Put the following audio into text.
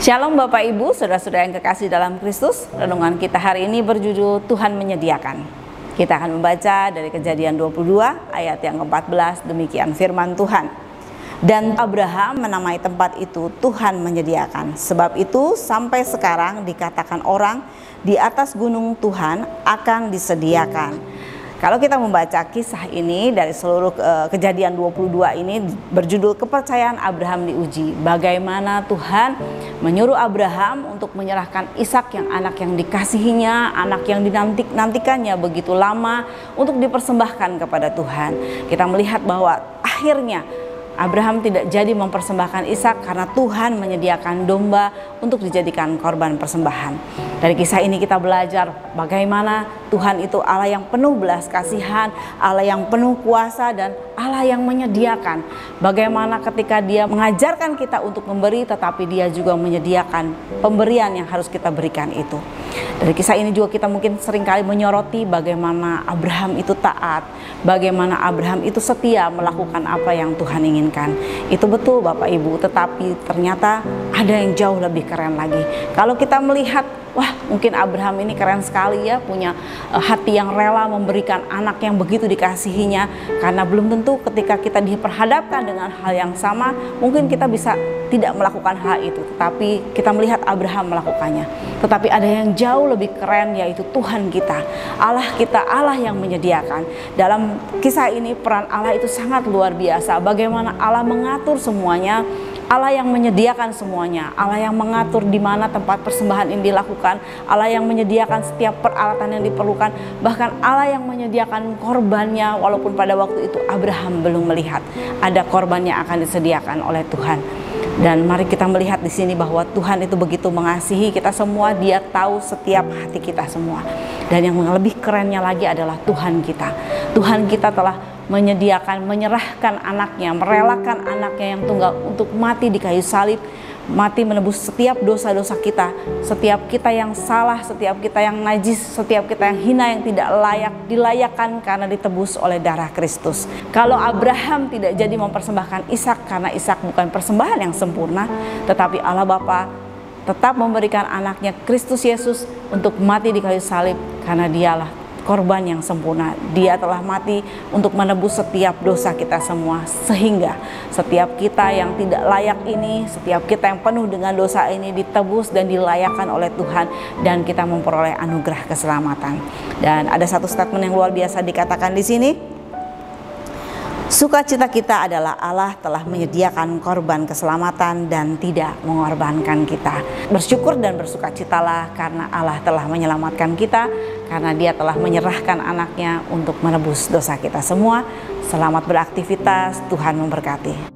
Shalom Bapak Ibu, saudara-saudara yang kekasih dalam Kristus. Renungan kita hari ini berjudul Tuhan Menyediakan. Kita akan membaca dari Kejadian 22 ayat yang ke-14, demikian firman Tuhan. Dan Abraham menamai tempat itu Tuhan Menyediakan. Sebab itu sampai sekarang dikatakan orang, di atas gunung Tuhan akan disediakan. Kalau kita membaca kisah ini dari seluruh Kejadian 22 ini berjudul kepercayaan Abraham diuji. Bagaimana Tuhan menyuruh Abraham untuk menyerahkan Ishak yang anak yang dikasihinya, anak yang dinantikannya begitu lama untuk dipersembahkan kepada Tuhan. Kita melihat bahwa akhirnya Abraham tidak jadi mempersembahkan Ishak karena Tuhan menyediakan domba untuk dijadikan korban persembahan. Dari kisah ini kita belajar bagaimana Tuhan itu Allah yang penuh belas kasihan, Allah yang penuh kuasa, dan Allah yang menyediakan. Bagaimana ketika Dia mengajarkan kita untuk memberi, tetapi Dia juga menyediakan pemberian yang harus kita berikan itu. Dari kisah ini juga kita mungkin seringkali menyoroti bagaimana Abraham itu taat, bagaimana Abraham itu setia melakukan apa yang Tuhan inginkan. Itu betul Bapak Ibu, tetapi ternyata ada yang jauh lebih keren lagi. Kalau kita melihat, wah mungkin Abraham ini keren sekali ya, punya hati yang rela memberikan anak yang begitu dikasihinya. Karena belum tentu ketika kita diperhadapkan dengan hal yang sama, mungkin kita bisa tidak melakukan hal itu. Tetapi kita melihat Abraham melakukannya. Tetapi ada yang jauh lebih keren, yaitu Tuhan kita, Allah yang menyediakan. Dalam kisah ini peran Allah itu sangat luar biasa. Bagaimana Allah mengatur semuanya, Allah yang menyediakan semuanya, Allah yang mengatur di mana tempat persembahan ini dilakukan, Allah yang menyediakan setiap peralatan yang diperlukan, bahkan Allah yang menyediakan korbannya, walaupun pada waktu itu Abraham belum melihat ada korban yang akan disediakan oleh Tuhan. Dan mari kita melihat di sini bahwa Tuhan itu begitu mengasihi kita semua, Dia tahu setiap hati kita semua. Dan yang lebih kerennya lagi adalah Tuhan kita. Tuhan kita telah menyediakan, menyerahkan anaknya, merelakan anaknya yang tunggal untuk mati di kayu salib, mati menebus setiap dosa-dosa kita, setiap kita yang salah, setiap kita yang najis, setiap kita yang hina, yang tidak layak, dilayakkan karena ditebus oleh darah Kristus. Kalau Abraham tidak jadi mempersembahkan Ishak karena Ishak bukan persembahan yang sempurna, tetapi Allah Bapa tetap memberikan anaknya Kristus Yesus untuk mati di kayu salib karena Dialah korban yang sempurna. Dia telah mati untuk menebus setiap dosa kita semua, sehingga setiap kita yang tidak layak ini, setiap kita yang penuh dengan dosa ini ditebus dan dilayakkan oleh Tuhan, dan kita memperoleh anugerah keselamatan. Dan ada satu statement yang luar biasa dikatakan di sini. Sukacita kita adalah Allah telah menyediakan korban keselamatan dan tidak mengorbankan kita. Bersyukur dan bersukacitalah karena Allah telah menyelamatkan kita, karena Dia telah menyerahkan anaknya untuk menebus dosa kita semua. Selamat beraktivitas, Tuhan memberkati.